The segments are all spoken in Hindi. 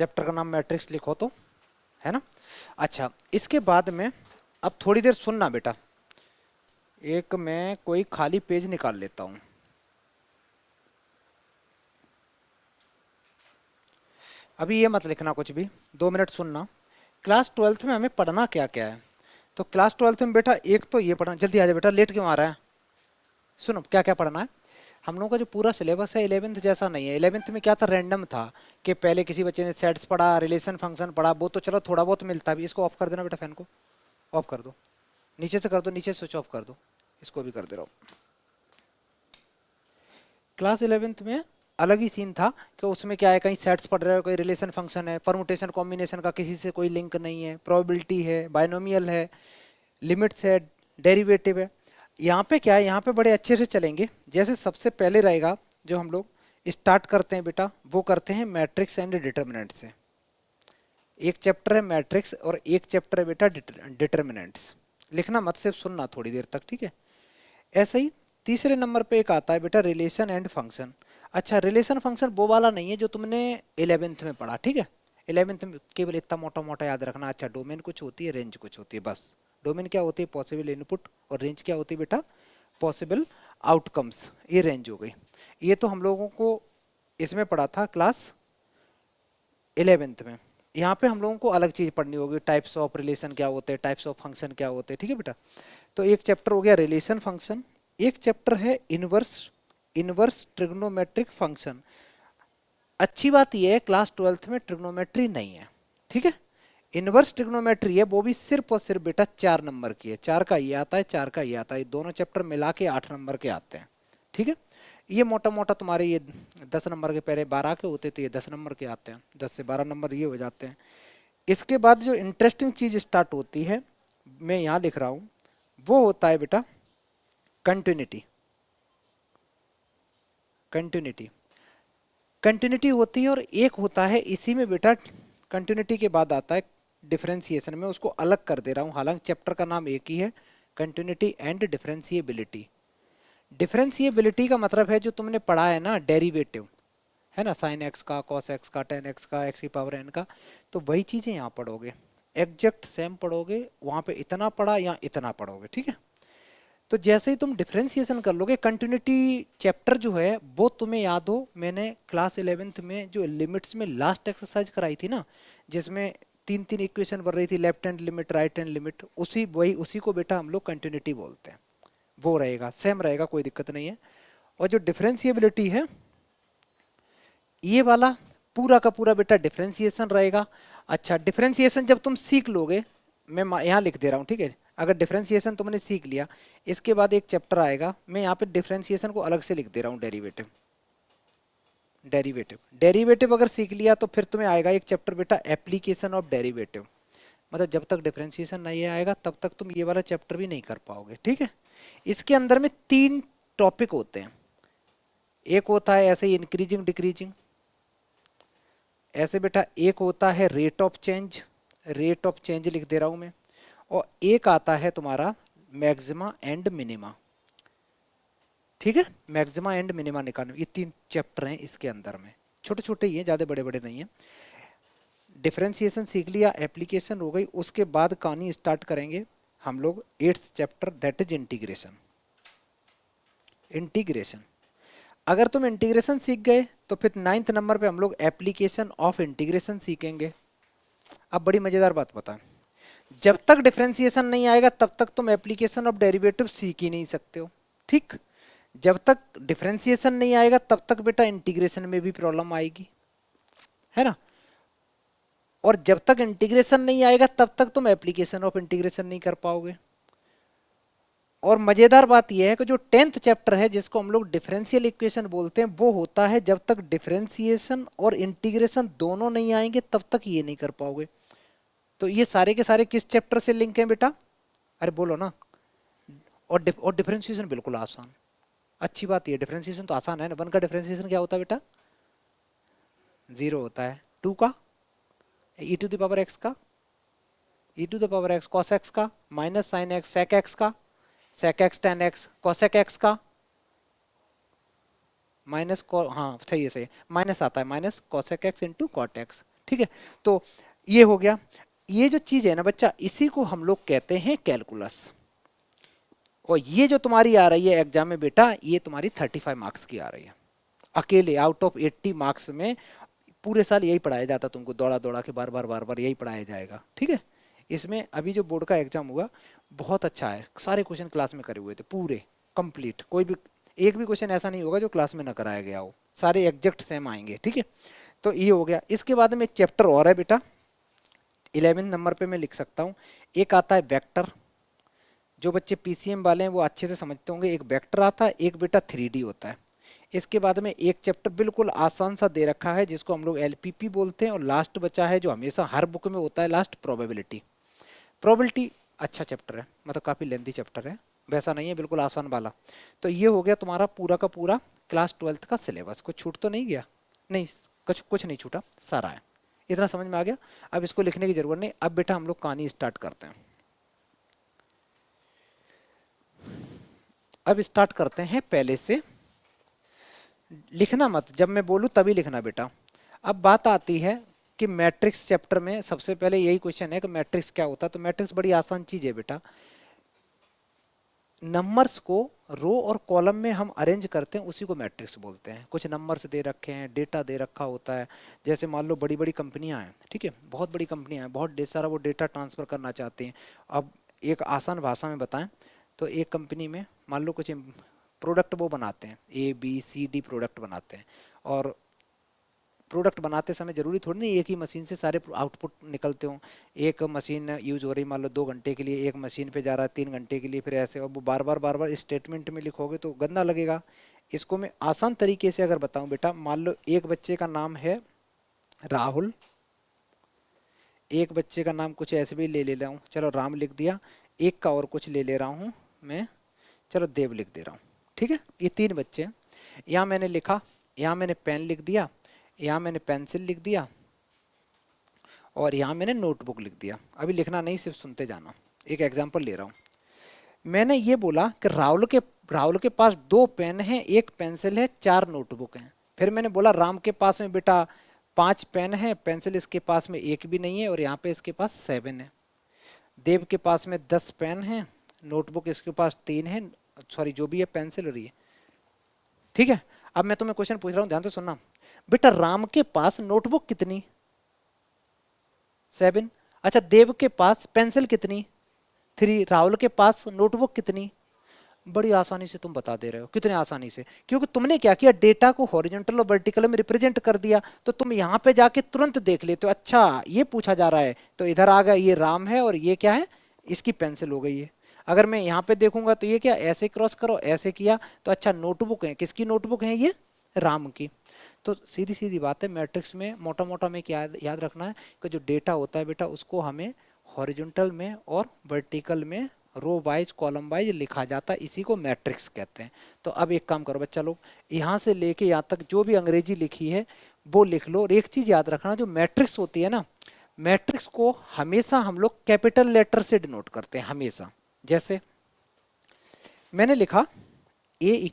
चैप्टर का नाम मैट्रिक्स लिखो तो, है ना। अच्छा, इसके बाद में अब थोड़ी देर सुनना बेटा, एक मैं कोई खाली पेज निकाल लेता हूँ। अभी ये मत लिखना कुछ भी, 2 मिनट सुनना। क्लास ट्वेल्थ में हमें पढ़ना क्या क्या है। तो क्लास ट्वेल्थ में बेटा एक तो ये पढ़ना, जल्दी आ जा बेटा, लेट क्यों आ रहा है। सुनो क्या क्या पढ़ना है। हम लोगों का जो पूरा सिलेबस है 11th जैसा नहीं है। 11th में क्या था, रैंडम था कि पहले किसी बच्चे ने सेट्स पढ़ा, रिलेशन फंक्शन पढ़ा, वो तो चलो थोड़ा बहुत मिलता भी। इसको ऑफ कर देना बेटा, फैन को ऑफ कर दो, नीचे से कर दो, नीचे स्विच ऑफ कर दो, इसको भी कर दे रहा हूँ। क्लास 11th में अलग ही सीन था कि उसमें क्या है, कहीं सेट्स पढ़ रहे हो, कोई रिलेशन फंक्शन है, परमुटेशन कॉम्बिनेशन का किसी से कोई लिंक नहीं है, प्रोबेबिलिटी है, बायनोमियल है, लिमिट्स है, डेरिवेटिव है। यहाँ पे क्या है, यहाँ पे बड़े अच्छे से चलेंगे। जैसे सबसे पहले रहेगा जो हम लोग स्टार्ट करते हैं बेटा, वो करते हैं मैट्रिक्स एंड डिटर्मिनेंट से। एक चैप्टर है मैट्रिक्स और एक चैप्टर है बेटा डिटर्मिनेंट्स। लिखना मत, सिर्फ सुनना थोड़ी देर तक, ठीक है। ऐसे ही तीसरे नंबर पे एक आता है बेटा रिलेशन एंड फंक्शन। अच्छा, रिलेशन फंक्शन वो वाला नहीं है जो तुमने 11th में पढ़ा, ठीक है। 11th में केवल इतना मोटा मोटा याद रखना। अच्छा, डोमेन कुछ होती है, रेंज कुछ होती है, बस। डोमेन क्या होती है, पॉसिबल इनपुट, और रेंज क्या होती है बेटा, पॉसिबल आउटकम्स। ये रेंज हो गई। ये तो हम लोगों को इसमें पढ़ा था क्लास 11th में। यहाँ पे हम लोगों को अलग चीज़ पढ़नी होगी, टाइप्स ऑफ रिलेशन क्या होते हैं, टाइप्स ऑफ फंक्शन क्या होते हैं, ठीक है बेटा। तो एक चैप्टर हो गया रिलेशन फंक्शन, एक चैप्टर है इनवर्स, इनवर्स ट्रिग्नोमेट्रिक फंक्शन। अच्छी बात यह है क्लास 12th में ट्रिग्नोमेट्री नहीं है, ठीक है। इनवर्स ट्रिग्नोमेट्री है, वो भी सिर्फ और सिर्फ बेटा 4 नंबर की है। 4 का ये आता है, 4 का ये आता है, दोनों चैप्टर मिला के 8 नंबर के आते हैं, ठीक है। ये मोटा मोटा तुम्हारे ये 10 नंबर के, पहले 12 के होते थे, ये 10 नंबर के आते हैं, 10 से 12 नंबर ये हो जाते हैं। इसके बाद जो इंटरेस्टिंग चीज स्टार्ट होती है, मैं यहाँ लिख रहा हूँ, वो होता है बेटा कंटिन्यूटी। कंटिन्यूटी, कंटिन्यूटी होती है, और एक होता है इसी में बेटा, कंटिन्यूटी के बाद आता है डिफरेंशिएशन। में उसको अलग कर दे रहा हूँ, हालांकि चैप्टर का नाम एक ही है, कंटिन्यूटी एंड डिफरेंशिएबिलिटी। डिफरेंशिएबिलिटी का मतलब है जो तुमने पढ़ा है ना, डेरिवेटिव, है ना, साइन एक्स का, कॉस एक्स का, टेन एक्स का, एक्स की पावर एन का, तो वही चीज़ें यहाँ पढ़ोगे, एग्जैक्ट सेम पढ़ोगे। वहाँ पे इतना पढ़ा, यहाँ इतना पढ़ोगे, ठीक है। तो जैसे ही तुम डिफरेंशिएशन कर लोगे, कंटिन्यूटी चैप्टर जो है वो तुम्हें याद हो, मैंने क्लास 11th में जो लिमिट्स में लास्ट एक्सरसाइज कराई थी ना, जिसमें तीन तीन इक्वेशन बन रही थी, left hand limit, right hand limit, उसी को बेटा हम लोग कंटिन्यूटी बोलते हैं। वो रहेगा, सेम रहेगा, कोई दिक्कत नहीं है। और जो डिफरेंशिएबिलिटी है, ये वाला पूरा का पूरा बेटा डिफरेंशिएशन रहेगा। अच्छा, डिफरेंशिएशन जब तुम सीख लोगे, मैं यहाँ लिख दे रहा हूँ, ठीक है। अगर डिफरेंशिएशन तुमने सीख लिया, इसके बाद एक चैप्टर आएगा, मैं यहाँ पे डिफरेंशिएशन को अलग से लिख दे रहा हूँ, डेरिवेटिव। डेरिवेटिव, डेरिवेटिव अगर सीख लिया तो फिर तुम्हें आएगा एक चैप्टर बेटा एप्लीकेशन ऑफ डेरिवेटिव। मतलब जब तक डिफरेंशिएशन नहीं आएगा तब तक तुम ये वाला चैप्टर भी नहीं कर पाओगे, ठीक है। इसके अंदर में 3 टॉपिक होते हैं। एक होता है ऐसे ही इंक्रीजिंग डिक्रीजिंग, ऐसे बेटा एक होता है rate of change, rate of change लिख दे रहा हूं मैं, और एक आता है तुम्हारा मैक्सिमा एंड मिनिमा, ठीक है। मैक्सिमा एंड मिनिमा निकालना, ये 3 चैप्टर हैं इसके अंदर में, छोटे छोटे ही हैं, ज़्यादा बड़े बड़े नहीं हैं। डिफरेंशिएशन सीख लिया, एप्लीकेशन हो गई, उसके बाद कहानी स्टार्ट करेंगे हम लोग 8th chapter, that is integration. Integration, अगर तुम इंटीग्रेशन सीख गए तो फिर 9th नंबर पे हम लोग एप्लीकेशन ऑफ इंटीग्रेशन सीखेंगे। अब बड़ी मजेदार बात बता, जब तक डिफरेंशिएशन नहीं आएगा तब तक तुम एप्लीकेशन ऑफ डेरिवेटिव सीख ही नहीं सकते हो, ठीक। जब तक डिफरेंशिएशन नहीं आएगा तब तक बेटा इंटीग्रेशन में भी प्रॉब्लम आएगी, है ना। और जब तक इंटीग्रेशन नहीं आएगा तब तक तुम एप्लीकेशन ऑफ इंटीग्रेशन नहीं कर पाओगे। और मजेदार बात यह है कि जो 10th चैप्टर है, जिसको हम लोग डिफरेंशियल इक्वेशन बोलते हैं, वो होता है जब तक डिफरेंशिएशन और इंटीग्रेशन दोनों नहीं आएंगे तब तक ये नहीं कर पाओगे। तो ये सारे के सारे किस चैप्टर से लिंक हैं बेटा, अरे बोलो ना। और डिफरेंशिएशन बिल्कुल आसान, अच्छी बात ये, डिफरेंशिएशन तो आसान है ना। 1 का डिफरेंशिएशन क्या होता है बेटा, 0 होता है। 2 का e to the power x का, e to the power x, cos x का, minus sine x, sec x का, sec x tan x, cosec x का, माइनस, हाँ सही है, सही, माइनस आता है, minus cosec x into cot x, ठीक है। तो ये हो गया। ये जो चीज है ना बच्चा, इसी को हम लोग कहते हैं कैलकुलस। और ये जो तुम्हारी आ रही है एग्जाम में बेटा, ये तुम्हारी 35 मार्क्स की आ रही है अकेले, आउट ऑफ 80 मार्क्स में। पूरे साल यही पढ़ाया जाता, तुमको दौड़ा दौड़ा के बार बार बार बार यही पढ़ाया जाएगा, ठीक है। इसमें अभी जो बोर्ड का एग्जाम हुआ बहुत अच्छा है, सारे क्वेश्चन क्लास में करे हुए थे पूरे कंप्लीट, कोई भी एक भी क्वेश्चन ऐसा नहीं होगा जो क्लास में ना कराया गया हो, सारे एग्जैक्ट सेम आएंगे, ठीक है। तो ये हो गया। इसके बाद में एक चैप्टर और है बेटा, 11 नंबर पे मैं लिख सकता हूँ। एक आता है वेक्टर, जो बच्चे पीसीएम वाले हैं वो अच्छे से समझते होंगे। एक वेक्टर आता है, एक बेटा 3D होता है। इसके बाद में एक चैप्टर बिल्कुल आसान सा दे रखा है जिसको हम लोग एलपीपी बोलते हैं, और लास्ट बचा है जो हमेशा हर बुक में होता है लास्ट, प्रोबेबिलिटी। प्रोबेबिलिटी अच्छा चैप्टर है, मतलब काफ़ी लेंथी चैप्टर है, वैसा नहीं है, बिल्कुल आसान वाला। तो ये हो गया तुम्हारा पूरा का पूरा क्लास 12th का सिलेबस। कुछ छूट तो नहीं गया? नहीं, कुछ कुछ नहीं छूटा, सारा है। इतना समझ में आ गया? अब इसको लिखने की जरूरत नहीं। अब बेटा हम लोग कहानी स्टार्ट करते हैं। अब स्टार्ट करते हैं पहले से। लिखना मत, जब मैं बोलूँ तभी लिखना बेटा। अब बात आती है कि मैट्रिक्स चैप्टर में सबसे पहले यही क्वेश्चन है कि मैट्रिक्स क्या होता है। तो मैट्रिक्स बड़ी आसान चीज़ है बेटा। नंबर्स को रो और कॉलम में हम अरेंज करते हैं, उसी को मैट्रिक्स बोलते हैं। कुछ नंबर्स दे रखे हैं, डेटा दे रखा होता है। जैसे मान लो बड़ी बड़ी कंपनियां हैं, ठीक है, बहुत बड़ी कंपनियां हैं, बहुत ढेर सारा वो डेटा ट्रांसफ़र करना चाहती हैं। अब एक आसान भाषा में बताएं तो एक कंपनी में मान लो कुछ प्रोडक्ट वो बनाते हैं, ABCD प्रोडक्ट बनाते हैं। और प्रोडक्ट बनाते समय जरूरी थोड़ी नहीं एक ही मशीन से सारे आउटपुट निकलते हों। एक मशीन यूज हो रही मान लो 2 घंटे के लिए, एक मशीन पे जा रहा है 3 घंटे के लिए, फिर ऐसे। और वो बार बार स्टेटमेंट में लिखोगे तो गंदा लगेगा। इसको मैं आसान तरीके से अगर बताऊं बेटा, मान लो एक बच्चे का नाम है राहुल, एक बच्चे का नाम कुछ ऐसे भी ले रहा हूँ, चलो राम लिख दिया। एक का और कुछ ले रहा हूँ मैं, चलो देव लिख दे रहा हूँ, ठीक है। ये 3 बच्चे हैं। यहाँ मैंने लिखा, यहाँ मैंने पेन लिख दिया, यहाँ मैंने पेंसिल लिख दिया, और यहाँ मैंने नोटबुक लिख दिया। अभी लिखना नहीं, सिर्फ सुनते जाना। एक एग्जांपल ले रहा हूँ। मैंने ये बोला कि राहुल के पास 2 पेन हैं, एक पेंसिल है, 4 नोटबुक हैं। फिर मैंने बोला राम के पास में बेटा 5 पेन है, पेंसिल इसके पास में एक भी नहीं है, और यहाँ पे इसके पास 7 है। देव के पास में 10 पेन है, नोटबुक इसके पास 3 है, सॉरी जो भी है पेंसिल और ये, ठीक है। अब मैं तुम्हें क्वेश्चन पूछ रहा हूँ, ध्यान से सुनना बेटा। राम के पास नोटबुक कितनी? 7। अच्छा, देव के पास पेंसिल कितनी? 3। राहुल के पास नोटबुक कितनी? बड़ी आसानी से तुम बता दे रहे हो। कितने आसानी से? क्योंकि तुमने क्या किया, डेटा को हॉरिजॉन्टल और वर्टिकल में रिप्रेजेंट कर दिया। तो तुम यहाँ पे जाके तुरंत देख लेते हो, अच्छा ये पूछा जा रहा है, तो इधर आ गया, ये राम है और ये क्या है, इसकी पेंसिल हो गई है। अगर मैं यहाँ पे देखूंगा तो ये क्या, ऐसे क्रॉस करो, ऐसे किया तो अच्छा नोटबुक है, किसकी नोटबुक है ये, राम की। तो सीधी सीधी बात है, मैट्रिक्स में मोटा मोटा में क्या याद रखना है कि जो डेटा होता है बेटा, उसको हमें हॉरिजॉन्टल में और वर्टिकल में रो वाइज कॉलम वाइज लिखा जाता है, इसी को मैट्रिक्स कहते हैं। तो अब एक काम करो बच्चा लोग, यहाँ से लेके यहाँ तक जो भी अंग्रेजी लिखी है वो लिख लो। और एक चीज याद रखना, जो मैट्रिक्स होती है ना, मैट्रिक्स को हमेशा हम लोग कैपिटल लेटर से डिनोट करते हैं, हमेशा। जैसे मैंने लिखा A =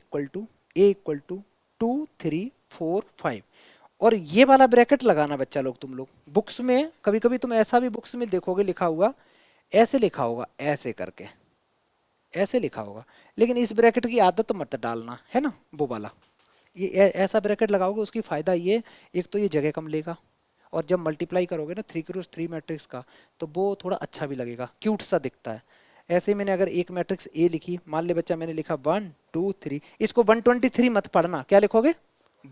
2 3 4 5, और ये वाला ब्रैकेट लगाना बच्चा लोग। तुम लोग बुक्स में कभी कभी तुम ऐसा भी बुक्स में देखोगे लिखा हुआ, ऐसे लिखा होगा, ऐसे करके ऐसे लिखा होगा, लेकिन इस ब्रैकेट की आदत मत डालना, है ना, वो वाला। ये ऐसा ब्रैकेट लगाओगे, उसकी फ़ायदा ये, एक तो ये जगह कम लेगा, और जब मल्टीप्लाई करोगे ना 3x3 मैट्रिक्स का, तो वो थोड़ा अच्छा भी लगेगा, क्यूट सा दिखता है। ऐसे ही मैंने अगर एक मैट्रिक्स ए लिखी, मान ले बच्चा मैंने लिखा 1 2 3, इसको 123 मत पढ़ना, क्या लिखोगे,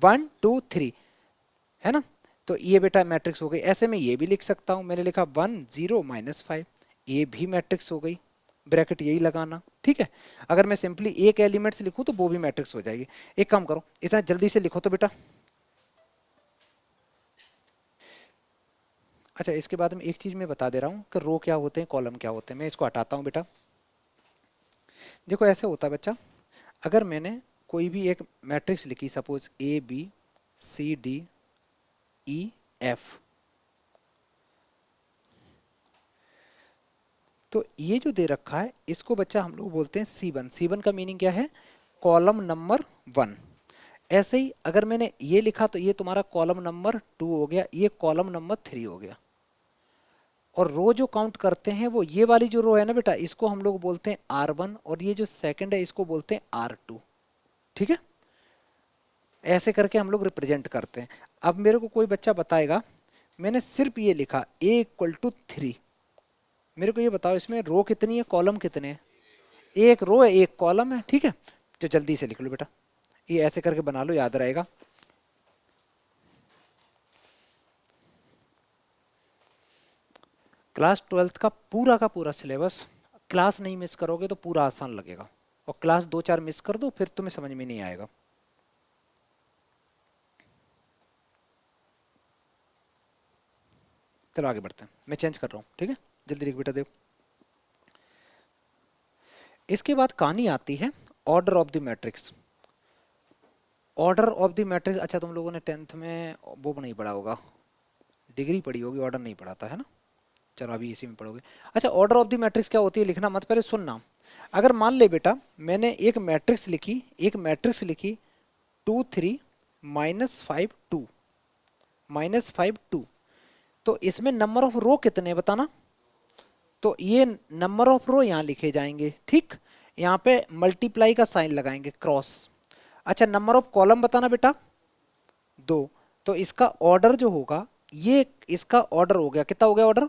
1 2 3, है ना। तो ये बेटा मैट्रिक्स हो गई। ऐसे में ये भी लिख सकता हूँ, मैंने लिखा 1 0 -5, ये भी मैट्रिक्स हो गई, ब्रैकेट यही लगाना, ठीक है। अगर मैं सिंपली एक एलिमेंट से लिखूँ तो वो भी मैट्रिक्स हो जाएगी। एक काम करो, इतना जल्दी से लिखो तो बेटा। अच्छा, इसके बाद में एक चीज़ मैं बता दे रहा हूँ कि रो क्या होते हैं, कॉलम क्या होते हैं। मैं इसको हटाता हूँ बेटा। देखो ऐसे होता है बच्चा, अगर मैंने कोई भी एक मैट्रिक्स लिखी, सपोज ABCDEF, तो ये जो दे रखा है इसको बच्चा हम लोग बोलते हैं C1। C1 का मीनिंग क्या है, कॉलम नंबर 1। ऐसे ही अगर मैंने ये लिखा तो ये तुम्हारा कॉलम नंबर 2 हो गया, ये कॉलम नंबर 3 हो गया। और रो जो काउंट करते हैं वो ये वाली जो रो है ना बेटा, इसको हम लोग बोलते हैं R1, और ये जो सेकंड है इसको बोलते हैं R2। ठीक है, ऐसे करके हम लोग रिप्रेजेंट करते हैं। अब मेरे को कोई बच्चा बताएगा, मैंने सिर्फ ये लिखा A = 3, मेरे को ये बताओ इसमें रो कितनी है, कॉलम कितने हैं? एक रो है एक कॉलम है, ठीक है। तो जल्दी से लिख लो बेटा, ये ऐसे करके बना लो, याद रहेगा। क्लास 12th का पूरा सिलेबस, क्लास नहीं मिस करोगे तो पूरा आसान लगेगा, और क्लास 2-4 मिस कर दो फिर तुम्हें समझ में नहीं आएगा। चलो आगे बढ़ते हैं, मैं चेंज कर रहा हूँ, ठीक है। जल्दी लिख बेटा, देखो। इसके बाद कहानी आती है order of the matrix. Order of the matrix, अच्छा तुम लोगों ने 10th में वो नहीं पढ़ा होगा, डिग्री पढ़ी होगी, ऑर्डर नहीं पढ़ाता है ना। चलो अभी इसी में पढ़ोगे। अच्छा, ऑर्डर ऑफ द मैट्रिक्स क्या होती है लिखना मत, पहले सुनना। अगर मान ले बेटा मैंने एक मैट्रिक्स लिखी, 2 3 -5 2 -5 2, तो इसमें नंबर ऑफ रो कितने हैं बताना। तो ये नंबर ऑफ रो यहाँ लिखे जाएंगे, ठीक। यहाँ पे मल्टीप्लाई का साइन लगाएंगे, क्रॉस। अच्छा, नंबर ऑफ कॉलम बताना बेटा 2, तो इसका ऑर्डर जो होगा, ये इसका ऑर्डर हो गया, कितना हो गया ऑर्डर?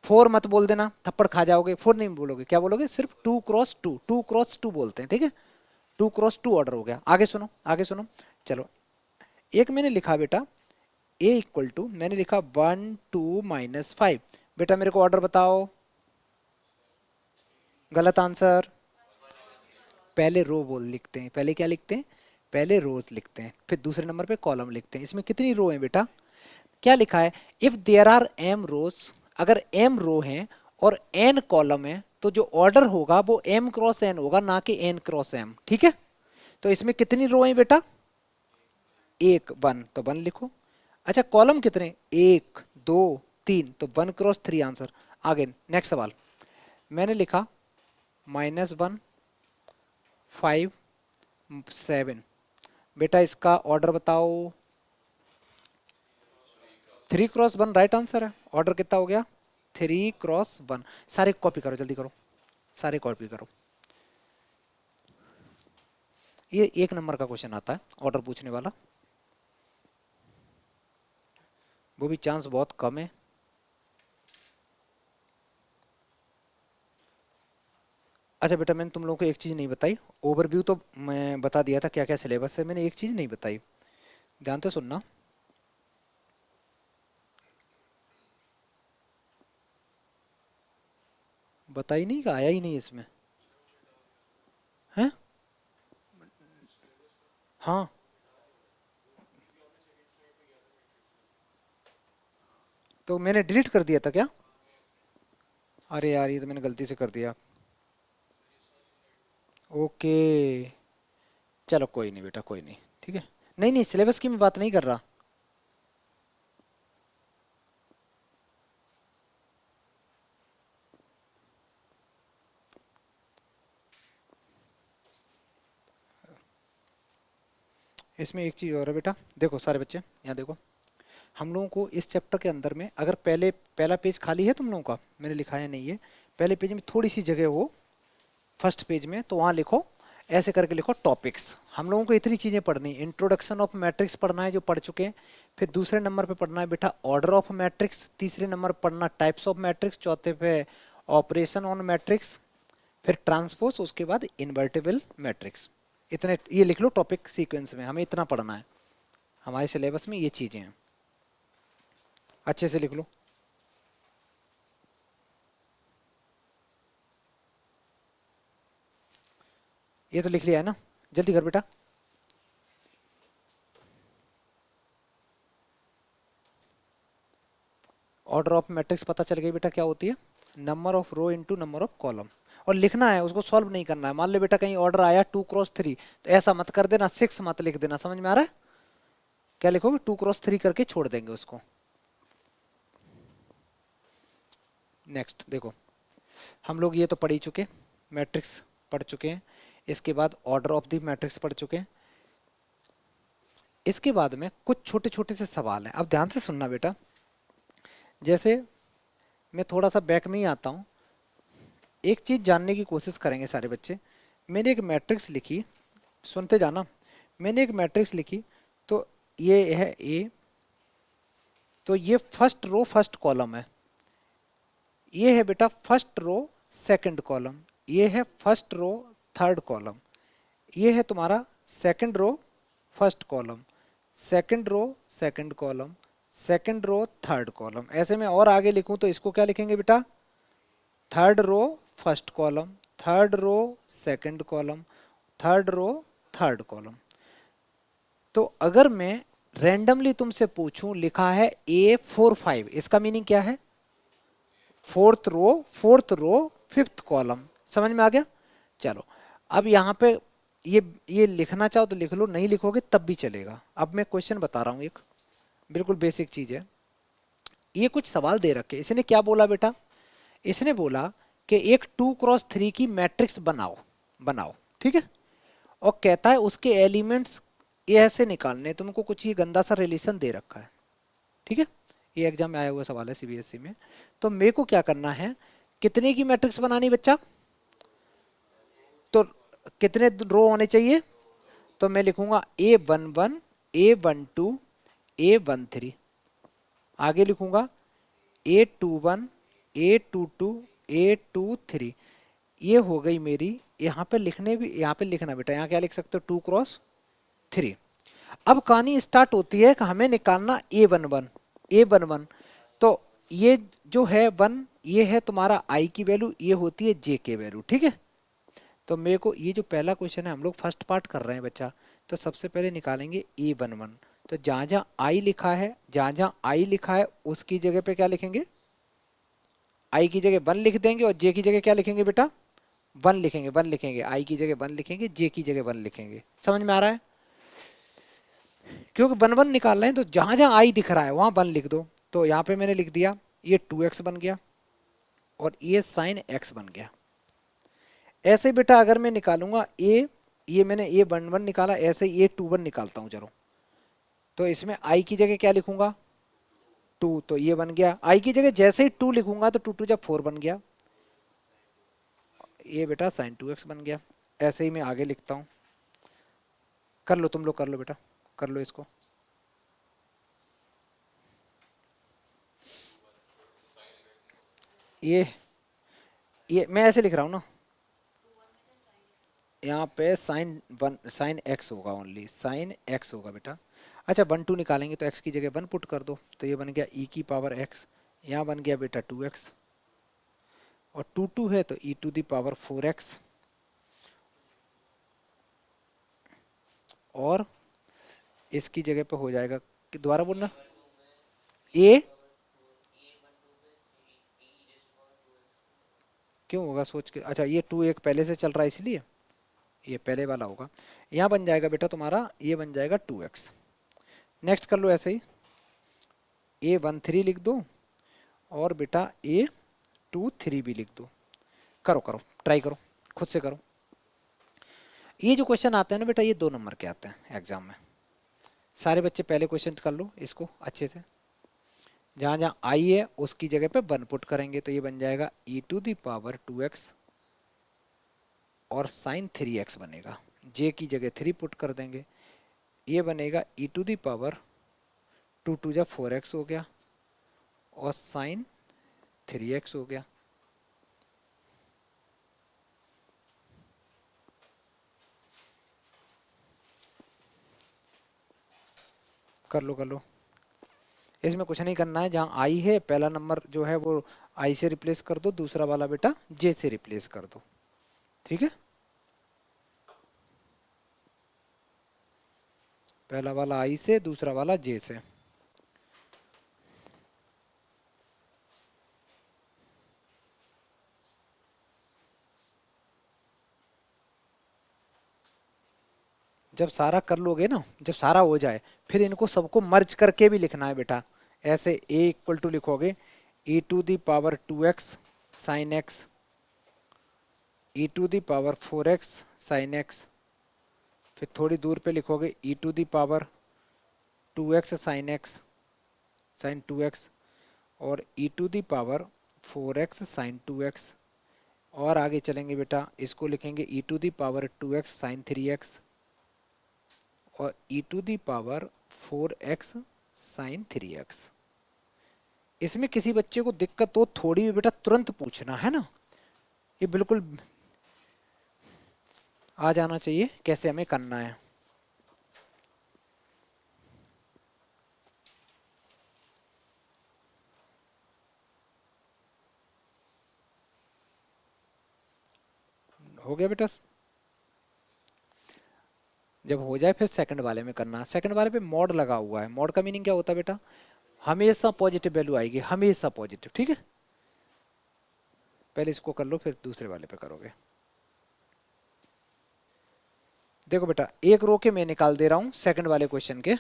4 मत बोल देना, थप्पड़ खा जाओगे। 4 नहीं बोलोगे, क्या बोलोगे? सिर्फ 2 × 2, 2 × 2 बोलते हैं, ठीक है। 2 × 2 ऑर्डर हो गया। आगे सुनो, आगे सुनो। चलो, एक मैंने लिखा बेटा मैंने लिखा 1 2 -5। बेटा मेरे को ऑर्डर बताओ। गलत आंसर। पहले रो बोल लिखते हैं, पहले क्या लिखते हैं? पहले रोज लिखते हैं, फिर दूसरे नंबर पे कॉलम लिखते हैं। इसमें कितनी रो है बेटा? क्या लिखा है? इफ देयर आर m रोज, अगर m रो हैं और n कॉलम है, तो जो ऑर्डर होगा वो m×n होगा, ना कि n×m, ठीक है। तो इसमें कितनी रो है बेटा? एक, 1, तो 1 लिखो। अच्छा, कॉलम कितने? 1 2 3, तो 1×3 आंसर। आगे नेक्स्ट सवाल, मैंने लिखा -1 5 7। बेटा इसका ऑर्डर बताओ। 3×1 राइट आंसर है। ऑर्डर कितना हो गया? 3×1। सारे कॉपी करो, जल्दी करो, सारे कॉपी करो। ये 1 नंबर का क्वेश्चन आता है ऑर्डर पूछने वाला, वो भी चांस बहुत कम है। अच्छा बेटा, मैंने तुम लोगों को एक चीज़ नहीं बताई, ओवरव्यू तो मैं बता दिया था क्या क्या सिलेबस है, मैंने एक चीज़ नहीं बताई, ध्यान से सुनना। बताई नहीं, का आया ही नहीं इसमें है। हाँ, तो मैंने डिलीट कर दिया था क्या? अरे यार, ये तो मैंने गलती से कर दिया। ओके, चलो कोई नहीं बेटा, कोई नहीं, ठीक है। नहीं नहीं, सिलेबस की मैं बात नहीं कर रहा। इसमें एक चीज़ और है बेटा, देखो सारे बच्चे यहाँ देखो। हम लोगों को इस चैप्टर के अंदर में, अगर पहला पेज खाली है तुम लोगों का, मैंने लिखाया नहीं है, पहले पेज में थोड़ी सी जगह हो, फर्स्ट पेज में, तो वहाँ लिखो, ऐसे करके लिखो टॉपिक्स। हम लोगों को इतनी चीज़ें पढ़नी, इंट्रोडक्शन ऑफ मैट्रिक्स पढ़ना है जो पढ़ चुके हैं, फिर दूसरे नंबर पे पढ़ना है बेटा ऑर्डर ऑफ मैट्रिक्स, तीसरे नंबर पढ़ना टाइप्स ऑफ मैट्रिक्स, चौथे पे ऑपरेशन ऑन मैट्रिक्स, फिर ट्रांसपोज, उसके बाद इन्वर्टिबल मैट्रिक्स। इतने ये लिख लो टॉपिक सीक्वेंस में, हमें इतना पढ़ना है, हमारे सिलेबस में ये चीज़ें हैं, अच्छे से लिख लो। ये तो लिख लिया है ना, जल्दी कर बेटा। ऑर्डर ऑफ मैट्रिक्स पता चल गई बेटा क्या होती है? Number of row into number of column, और लिखना है उसको, सॉल्व नहीं करना है। मान लो बेटा कहीं ऑर्डर आया 2×3, तो ऐसा मत कर देना, 6 मत लिख देना, समझ में आ रहा है? क्या लिखोगे? 2×3 करके छोड़ देंगे उसको। नेक्स्ट देखो, हम लोग ये तो पढ़ ही चुके, मैट्रिक्स पढ़ चुके हैं, इसके बाद ऑर्डर ऑफ द मैट्रिक्स पढ़ चुके हैं। इसके बाद में कुछ छोटे छोटे से सवाल हैं, अब ध्यान से सुनना बेटा। जैसे मैं थोड़ा सा बैक में ही आता हूँ, एक चीज जानने की कोशिश करेंगे सारे बच्चे। मैंने एक मैट्रिक्स लिखी, सुनते जाना। मैंने एक मैट्रिक्स लिखी, तो ये है ए, तो ये फर्स्ट रो फर्स्ट कॉलम है, ये है बेटा फर्स्ट रो सेकंड कॉलम, ये है फर्स्ट रो थर्ड कॉलम, ये है तुम्हारा second row first column, second row second column, second row third column. ऐसे में और आगे लिखूं तो इसको क्या लिखेंगे बेटा, third row first column, third row second column, third row third column. तो अगर मैं रैंडमली तुमसे पूछूं, लिखा है A45, इसका मीनिंग क्या है, फोर्थ रो फिफ्थ कॉलम। समझ में आ गया। चलो अब यहाँ पे ये लिखना चाहो तो लिख लो, नहीं लिखोगे तब भी चलेगा। अब मैं क्वेश्चन बता रहा हूँ, एक बिल्कुल बेसिक चीज है। ये कुछ सवाल दे रखे, इसने क्या बोला बेटा, इसने बोला कि एक 2x3 की मैट्रिक्स बनाओ, बनाओ, ठीक है। और कहता है उसके एलिमेंट्स ये ऐसे निकालने, तुमको कुछ ये गंदा सा रिलेशन दे रखा है, ठीक है। ये एग्जाम में आया हुआ सवाल है सीबीएसई में। तो मेरे को क्या करना है, कितने की मैट्रिक्स बनानी बच्चा, तो कितने रो होने चाहिए, तो मैं लिखूंगा A11, A12, A13, आगे लिखूंगा A21, A22, A23। ये हो गई मेरी, यहाँ पे लिखने भी, यहाँ पे लिखना बेटा, यहाँ क्या लिख सकते हो 2x3। अब कहानी स्टार्ट होती है कि हमें निकालना A11, A11। तो ये जो है 1, ये है तुम्हारा I की वैल्यू, ये होती है J की वैल्यू, ठीक है। तो मेरे को ये जो पहला क्वेश्चन है, हम लोग फर्स्ट पार्ट कर रहे हैं बच्चा, तो सबसे पहले निकालेंगे A11। तो जहाँ जहाँ I लिखा है, जहाँ जहाँ I लिखा है उसकी जगह पे क्या लिखेंगे, I की जगह 1 लिख देंगे, और J की जगह क्या लिखेंगे बेटा, 1 लिखेंगे, 1 लिखेंगे, I की जगह 1 लिखेंगे, J की जगह 1 लिखेंगे। समझ में आ रहा है, क्योंकि 1 1 निकाल रहे हैं, तो जहाँ जहाँ I दिख रहा है वहाँ 1 लिख दो। तो यहाँ पे मैंने लिख दिया, ये 2x बन गया और ये साइन x बन गया। ऐसे बेटा अगर मैं निकालूंगा ये मैंने A11 निकाला, ऐसे A21 निकालता हूँ चलो। तो इसमें I की जगह क्या लिखूंगा, 2, तो ये बन गया। I की जगह जैसे ही 2 लिखूंगा तो 2 2 जब 4 बन गया, ये बेटा साइन 2x बन गया। ऐसे ही मैं आगे लिखता हूँ, कर लो तुम लोग, कर लो बेटा, कर लो इसको। ये मैं ऐसे लिख रहा हूँ ना, यहाँ पे साइन एक्स होगा, ओनली साइन एक्स होगा बेटा। अच्छा 1 2 निकालेंगे तो x की जगह 1 पुट कर दो, तो ये बन गया e की पावर x, यहाँ बन गया बेटा 2x, और 2 2 है तो e to the power 4x, और इसकी जगह पे हो जाएगा, दोबारा बोलना, ए क्यों होगा सोच के, अच्छा ये 2 एक पहले से चल रहा है इसलिए ये पहले वाला होगा। यहाँ बन जाएगा बेटा तुम्हारा, ये बन जाएगा 2x। नेक्स्ट कर लो ऐसे ही, A13 लिख दो, और बेटा A23 भी लिख दो। करो करो, ट्राई करो, खुद से करो। ये जो क्वेश्चन आते हैं ना बेटा, ये 2 नंबर के आते हैं एग्जाम में। सारे बच्चे पहले क्वेश्चन कर लो इसको अच्छे से। जहाँ जहाँ आई है उसकी जगह पे 1 पुट करेंगे, तो ये बन जाएगा e to the power 2x और साइन 3x बनेगा। j की जगह 3 पुट कर देंगे, ये बनेगा e टू दी पावर 2 2 जब 4x हो गया, और साइन 3x हो गया। कर लो कर लो, इसमें कुछ नहीं करना है। जहाँ आई है पहला नंबर जो है वो आई से रिप्लेस कर दो, दूसरा वाला बेटा जे से रिप्लेस कर दो, ठीक है। पहला वाला आई से, दूसरा वाला जे से। जब सारा कर लोगे ना, जब सारा हो जाए, फिर इनको सबको मर्ज करके भी लिखना है बेटा। ऐसे a इक्वल टू लिखोगे e to the power 2x sine x, e to the power 4x sine x, फिर थोड़ी दूर पे लिखोगे e to the power 2x sine x sine 2x और e to the power 4x sine 2x। और आगे चलेंगे बेटा, इसको लिखेंगे e to the power 2x sine 3x और e to the power 4x sine 3x। इसमें किसी बच्चे को दिक्कत हो थोड़ी भी बेटा तुरंत पूछना है ना, ये बिल्कुल आ जाना चाहिए कैसे हमें करना है। हो गया बेटा, जब हो जाए फिर सेकंड वाले में करना। सेकंड वाले पे मॉड लगा हुआ है। मॉड का मीनिंग क्या होता है बेटा, हमेशा पॉजिटिव वैल्यू आएगी, हमेशा पॉजिटिव। ठीक है, पहले इसको कर लो फिर दूसरे वाले पे करोगे। देखो बेटा, एक रो के मैं निकाल दे रहा हूं सेकंड वाले क्वेश्चन के।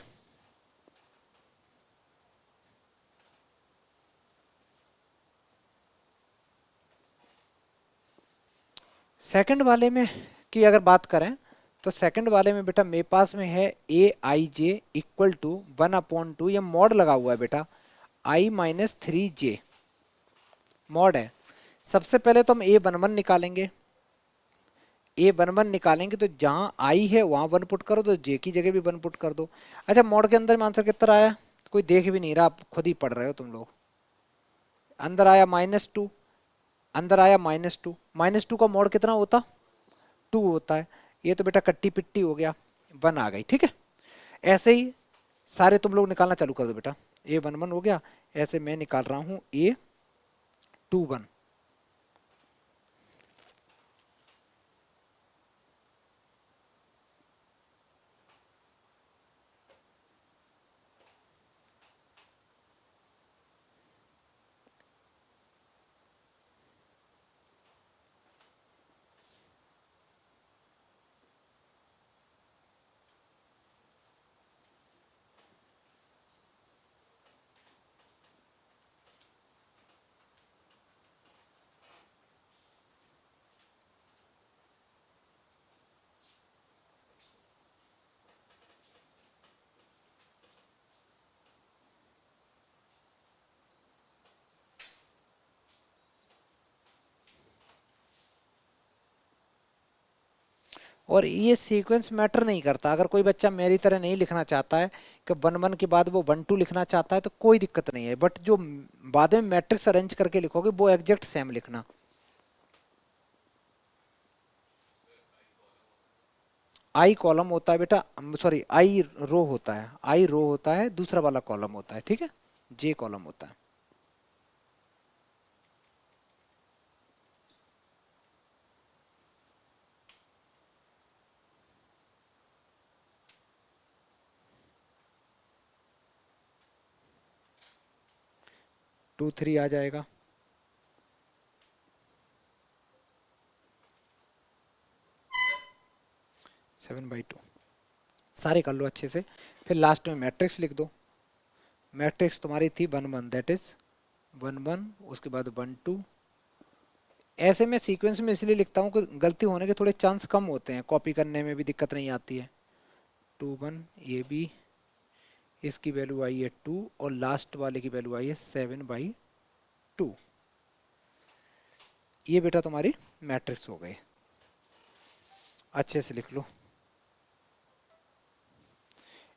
सेकंड वाले में की अगर बात करें तो सेकंड वाले में बेटा मेरे पास में है ए आई जे इक्वल टू 1/2, ये मॉड लगा हुआ है बेटा, आई माइनस 3 जे मॉड है। सबसे पहले तो हम A11 निकालेंगे। A11 निकालेंगे तो जहां आई है वहां 1 पुट करो, तो जे की जगह भी 1 पुट कर दो। अच्छा, मॉड के अंदर में आंसर कितना आया, कोई देख भी नहीं रहा, आप खुद ही पढ़ रहे हो तुम लोग। अंदर आया -2, अंदर आया -2। -2 का मॉड कितना होता, 2 होता है। ये तो बेटा कट्टी पिट्टी हो गया, 1 आ गई। ठीक है, ऐसे ही सारे तुम लोग निकालना चालू कर दो बेटा। A11 हो गया, ऐसे मैं निकाल रहा हूं A21। और ये सीक्वेंस मैटर नहीं करता। अगर कोई बच्चा मेरी तरह नहीं लिखना चाहता है कि 1 1 के बाद वो 1 2 लिखना चाहता है तो कोई दिक्कत नहीं है, बट जो बाद में मैट्रिक्स अरेंज करके लिखोगे वो एग्जैक्ट सेम लिखना। आई कॉलम होता है बेटा, सॉरी आई रो होता है, आई रो होता है, दूसरा वाला कॉलम होता है। ठीक है, जे कॉलम होता है। 2 3 आ जाएगा। 7/2 सारे कर लो अच्छे से। फिर लास्ट में मैट्रिक्स लिख दो। मैट्रिक्स तुम्हारी थी 1 1, दैट इज 1 1, उसके बाद 1 2। ऐसे में सीक्वेंस में इसलिए लिखता हूँ कि गलती होने के थोड़े चांस कम होते हैं, कॉपी करने में भी दिक्कत नहीं आती है। 2 1, ये भी, इसकी वैल्यू आई है 2 और लास्ट वाले की वैल्यू आई है 7/2। ये बेटा तुम्हारी मैट्रिक्स हो गई, अच्छे से लिख लो।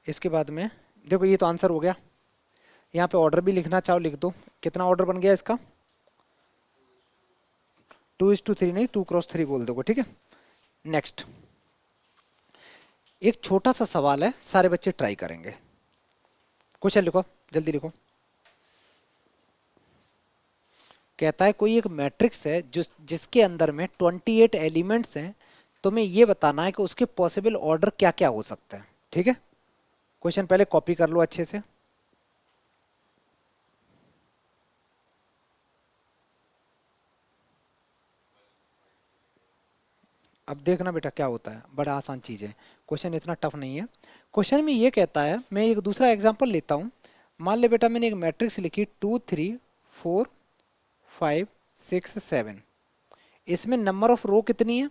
इसके बाद में देखो, ये तो आंसर हो गया। यहाँ पे ऑर्डर भी लिखना चाहो लिख दो। कितना ऑर्डर बन गया इसका, 2:3 नहीं, 2x3 बोल दोगे। ठीक है, नेक्स्ट एक छोटा सा सवाल है, सारे बच्चे ट्राई करेंगे। क्वेश्चन लिखो, जल्दी लिखो। कहता है कोई एक मैट्रिक्स है जिसके अंदर में 28 एलिमेंट्स हैं, तुम्हें ये बताना है कि उसके पॉसिबल ऑर्डर क्या क्या हो सकता है। ठीक है, क्वेश्चन पहले कॉपी कर लो अच्छे से। अब देखना बेटा क्या होता है, बड़ा आसान चीज़ है, क्वेश्चन इतना टफ नहीं है। क्वेश्चन में ये कहता है, मैं एक दूसरा एग्जांपल लेता हूँ। मान ले बेटा मैंने एक मैट्रिक्स लिखी 2 3 4 5 6 7। इसमें नंबर ऑफ रो कितनी है,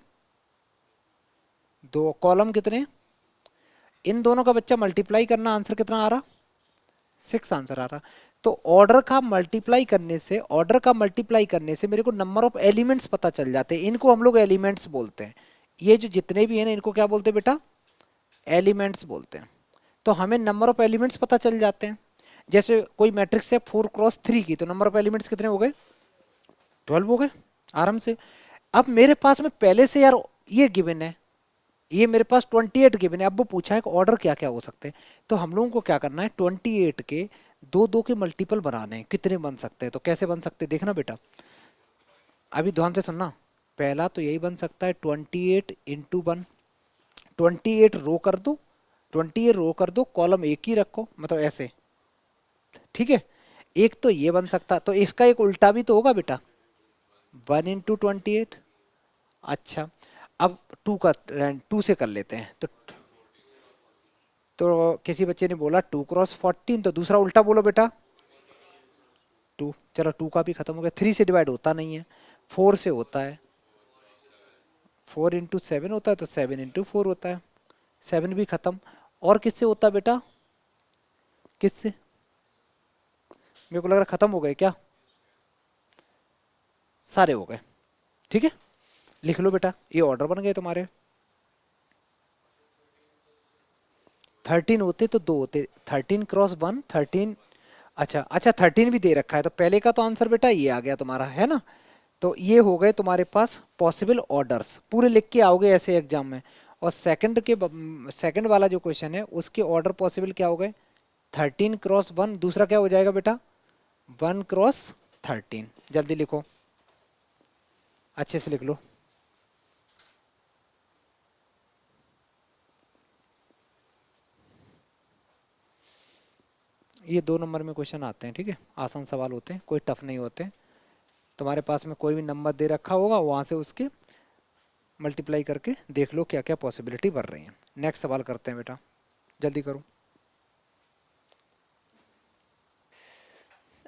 2। कॉलम कितने, इन दोनों का बच्चा मल्टीप्लाई करना, आंसर कितना आ रहा, 6 आंसर आ रहा। तो ऑर्डर का मल्टीप्लाई करने से मेरे को नंबर ऑफ एलिमेंट्स पता चल जाते हैं, इनको हम लोग एलिमेंट्स बोलते हैं। ये जो जितने भी हैं ना इनको क्या बोलते हैं बेटा, एलिमेंट्स बोलते हैं। तो हमें नंबर ऑफ एलिमेंट्स पता चल जाते हैं। जैसे कोई मैट्रिक्स है 4 क्रॉस 3 की, तो नंबर ऑफ एलिमेंट्स कितने हो गए, 12 हो गए आराम से। अब मेरे पास में पहले से यार ये गिवन है, ये मेरे पास 28 गिवन है। अब वो पूछा है कि ऑर्डर क्या क्या हो सकते हैं, तो हम लोगों को क्या करना है, 28 के दो दो के मल्टीपल बनाने हैं, कितने बन सकते हैं। तो कैसे बन सकते हैं देखना बेटा, अभी ध्यान से सुनना। पहला तो यही बन सकता है 28 × 1, 28 रो कर दो, 28 रो कर दो, कॉलम एक ही रखो, मतलब ऐसे, ठीक है। एक तो ये बन सकता, तो इसका एक उल्टा भी तो होगा बेटा, 1 × 28। अच्छा, अब टू से कर लेते हैं। तो किसी बच्चे ने बोला 2 × 14, तो दूसरा उल्टा बोलो बेटा, 2। चलो 2 का भी खत्म हो गया। 3 से डिवाइड होता नहीं है, 4 से होता है, 4 × 7 होता है, तो 7 × 4 होता है, 7 भी खत्म। और किससे होता है बेटा, किससे, मेरे को लग रहा खत्म हो गए क्या, सारे हो गए, ठीक है। लिख लो बेटा, ये ऑर्डर बन गए तुम्हारे। 13 होते तो 2 होते, 13 × 1 13। अच्छा अच्छा, 13 भी दे रखा है, तो पहले का तो आंसर बेटा ये आ गया तुम्हारा, है ना। तो ये हो गए तुम्हारे पास पॉसिबल ऑर्डर्स, पूरे लिख के आओगे ऐसे एग्जाम में। और सेकंड वाला जो क्वेश्चन है उसके ऑर्डर पॉसिबल क्या हो गए, 13 × 1, दूसरा क्या हो जाएगा बेटा, 1 × 13। जल्दी लिखो, अच्छे से लिख लो। ये 2 नंबर में क्वेश्चन आते हैं, ठीक है, आसान सवाल होते हैं, कोई टफ नहीं होते। तुम्हारे पास में कोई भी नंबर दे रखा होगा, वहां से उसके मल्टीप्लाई करके देख लो क्या क्या पॉसिबिलिटी बढ़ रही है। नेक्स्ट सवाल करते हैं बेटा, जल्दी करो।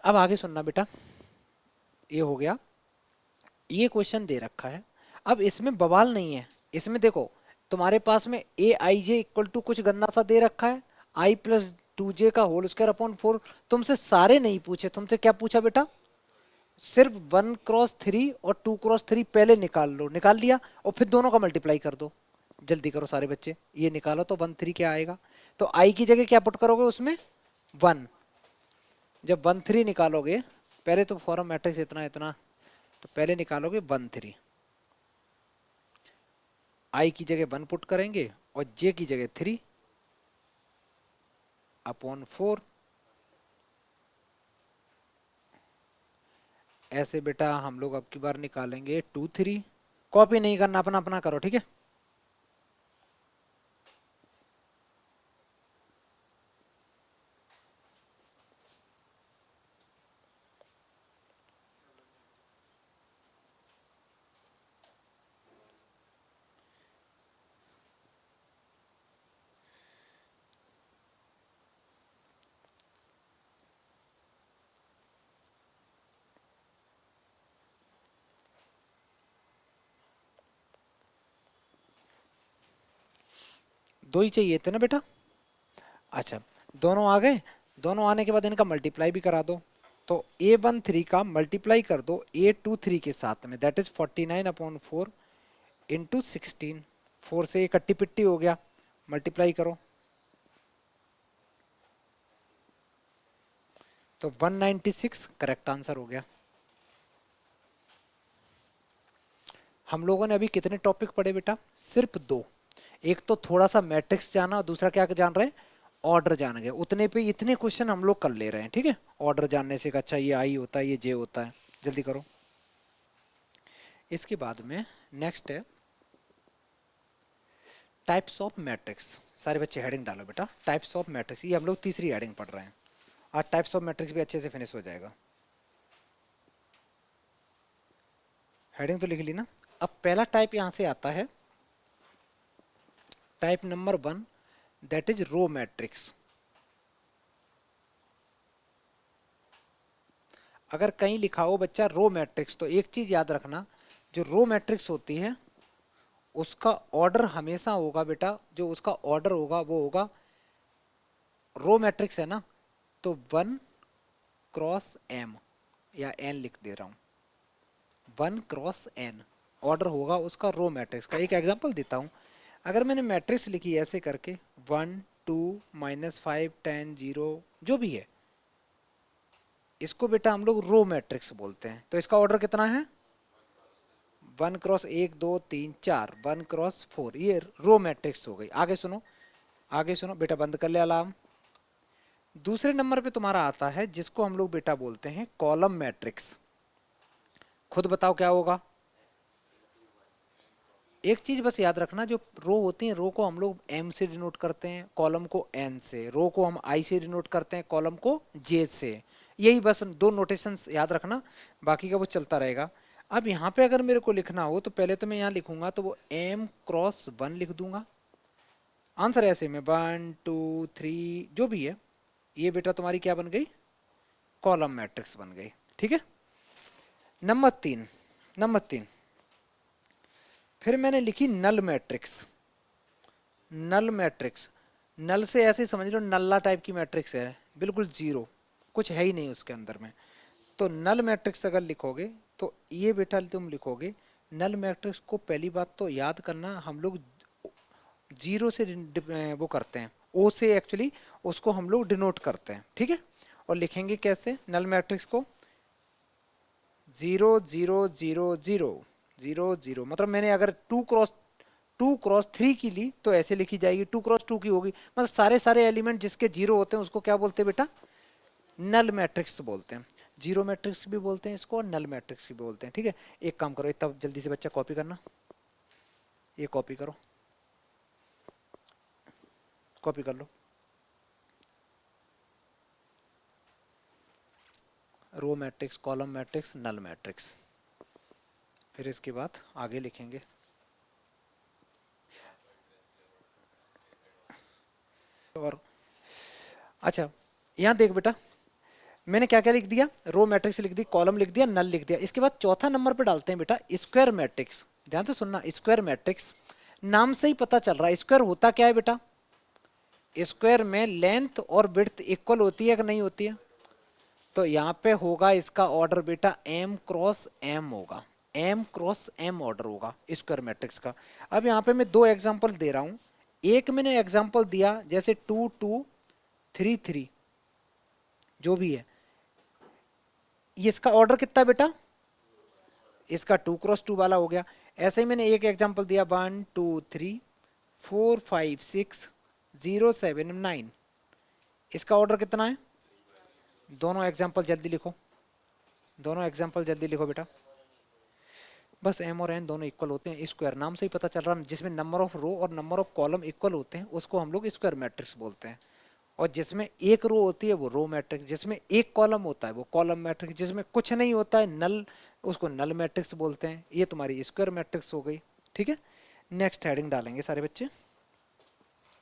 अब आगे सुनना बेटा, ये हो गया, ये क्वेश्चन दे रखा है। अब इसमें बवाल नहीं है, इसमें देखो तुम्हारे पास में AIJ = कुछ गंदा सा दे रखा है, I + 2J का होल स्क्वायर अपॉन 4। तुमसे सारे नहीं पूछे, तुमसे क्या पूछा बेटा, सिर्फ 1 × 3 और 2 × 3 पहले निकाल लो, निकाल लिया, और फिर दोनों का मल्टीप्लाई कर दो। जल्दी करो सारे बच्चे, ये निकालो तो 1 3 क्या आएगा। तो आई की जगह क्या पुट करोगे उसमें, 1। जब 1 3 निकालोगे, पहले तो फॉर्म मैट्रिक्स इतना इतना, तो पहले निकालोगे 1 3, आई की जगह 1 पुट करेंगे और जे की जगह 3/4। ऐसे बेटा हम लोग अब की बार निकालेंगे 2 3। कॉपी नहीं करना, अपना अपना करो, ठीक है। दो ही चाहिए थे ना बेटा। अच्छा, दोनों आ गए, दोनों आने के बाद इनका मल्टीप्लाई भी करा दो। तो A13 का मल्टीप्लाई कर दो A23 के साथ में, दैट इज 49/4 इंटू 16। 4 से ये कट्टी पिट्टी हो गया, मल्टीप्लाई करो तो 196 करेक्ट आंसर हो गया। हम लोगों ने अभी कितने टॉपिक पढ़े बेटा, सिर्फ 2। एक तो थोड़ा सा मैट्रिक्स जाना और दूसरा क्या जान रहे हैं, ऑर्डर जान गए। उतने पे इतने क्वेश्चन हम लोग कर ले रहे हैं, ठीक है। ऑर्डर जानने से अच्छा ये आई होता है, ये जे होता है। जल्दी करो। इसके बाद में नेक्स्ट है टाइप्स ऑफ मैट्रिक्स। सारे बच्चे हेडिंग डालो बेटा, टाइप्स ऑफ मैट्रिक्स, ये हम लोग तीसरी हेडिंग पढ़ रहे हैं। आज टाइप्स ऑफ मैट्रिक्स भी अच्छे से फिनिश हो जाएगा। हेडिंग तो लिख ली ना। अब पहला टाइप यहां से आता है, type number 1, that is row matrix. अगर कहीं लिखा हो बच्चा रो मैट्रिक्स, तो एक चीज याद रखना, जो रो मैट्रिक्स होती है उसका ऑर्डर हमेशा होगा बेटा, जो उसका ऑर्डर होगा वो होगा, रो मैट्रिक्स है ना, तो 1 क्रॉस m या n लिख दे रहा हूँ, 1 क्रॉस n ऑर्डर होगा उसका रो मैट्रिक्स का। एक एग्जांपल देता हूँ, अगर मैंने मैट्रिक्स लिखी ऐसे करके 1 2 -5 10 0 जो भी है, इसको बेटा हम लोग रो मैट्रिक्स बोलते हैं। तो इसका ऑर्डर कितना है, 1 क्रॉस 1 2 3 4, 1 क्रॉस 4, ये रो मैट्रिक्स हो गई। आगे सुनो, आगे सुनो बेटा, बंद कर ले अलार्म। दूसरे नंबर पे तुम्हारा आता है जिसको हम लोग बेटा बोलते हैं कॉलम मैट्रिक्स। खुद बताओ क्या होगा। एक चीज बस याद रखना, जो रो होती है, रो को हम लोग m से डिनोट करते हैं, कॉलम को n से, रो को हम i से डिनोट करते हैं, कॉलम को j से। यही बस दो नोटेशंस याद रखना, बाकी का वो चलता रहेगा। अब यहाँ पे अगर मेरे को लिखना हो तो पहले तो मैं यहाँ लिखूंगा तो वो m क्रॉस 1 लिख दूंगा। आंसर ऐसे में 1 2 3 जो भी है, ये बेटा तुम्हारी क्या बन गई, कॉलम मैट्रिक्स बन गई। ठीक है। नंबर 3 फिर मैंने लिखी नल मैट्रिक्स। नल मैट्रिक्स, नल से ऐसे समझ लो नल्ला टाइप की मैट्रिक्स है, बिल्कुल जीरो, कुछ है ही नहीं उसके अंदर में। तो नल मैट्रिक्स अगर लिखोगे तो ये बेटा तुम लिखोगे, नल मैट्रिक्स को पहली बात तो याद करना, हम लोग जीरो से वो करते हैं, ओ से एक्चुअली उसको हम लोग डिनोट करते हैं। ठीक है। और लिखेंगे कैसे नल मैट्रिक्स को, 0 0 0 0 0 0, मतलब मैंने अगर 2 क्रॉस 3 की ली तो ऐसे लिखी जाएगी, 2 क्रॉस 2 की होगी, मतलब सारे सारे एलिमेंट जिसके जीरो होते हैं उसको क्या बोलते हैं बेटा, नल मैट्रिक्स बोलते हैं। जीरो मैट्रिक्स भी बोलते हैं इसको और नल मैट्रिक्स भी बोलते हैं। ठीक है। एक काम करो, इतना जल्दी से बच्चा कॉपी करना, ये कॉपी करो, कॉपी कर लो, row matrix, column matrix, null matrix. फिर इसके बाद आगे लिखेंगे। और अच्छा, यहां देख बेटा, मैंने क्या क्या लिख दिया, रो मैट्रिक्स लिख दी, कॉलम लिख दिया, नल लिख दिया। इसके बाद चौथा नंबर पे डालते हैं बेटा स्क्वायर मैट्रिक्स। ध्यान से सुनना, स्क्वायर मैट्रिक्स नाम से ही पता चल रहा है स्क्वायर होता क्या है बेटा, स्क्वायर में लेंथ और विड्थ इक्वल होती है कि नहीं होती है। तो यहाँ पे होगा इसका ऑर्डर बेटा m क्रॉस m होगा, m क्रॉस m ऑर्डर होगा स्क्वायर मैट्रिक्स का। अब यहाँ पे मैं दो एग्जांपल दे रहा हूँ। एक मैंने एग्जांपल दिया जैसे 2 2 3 3 जो भी है, ये इसका ऑर्डर कितना है बेटा, इसका 2 क्रॉस 2 वाला हो गया। ऐसे ही मैंने एक एग्जांपल दिया 1 2 3 4 5 6 0 7 9, इसका ऑर्डर कितना है। दोनों एग्जांपल जल्दी लिखो, दोनों एग्जांपल जल्दी लिखो बेटा। बस m और n दोनों इक्वल होते हैं, स्क्वायर नाम से ही पता चल रहा है, जिसमें नंबर ऑफ रो और नंबर ऑफ कॉलम इक्वल होते हैं उसको हम लोग स्क्वायर मैट्रिक्स बोलते हैं। और जिसमें एक रो होती है वो रो मैट्रिक्स, जिसमें एक कॉलम होता है वो कॉलम मैट्रिक्स, जिसमें कुछ नहीं होता है नल, उसको नल मैट्रिक्स बोलते हैं। ये तुम्हारी स्क्वायर मैट्रिक्स हो गई। ठीक है। नेक्स्ट हेडिंग डालेंगे सारे बच्चे,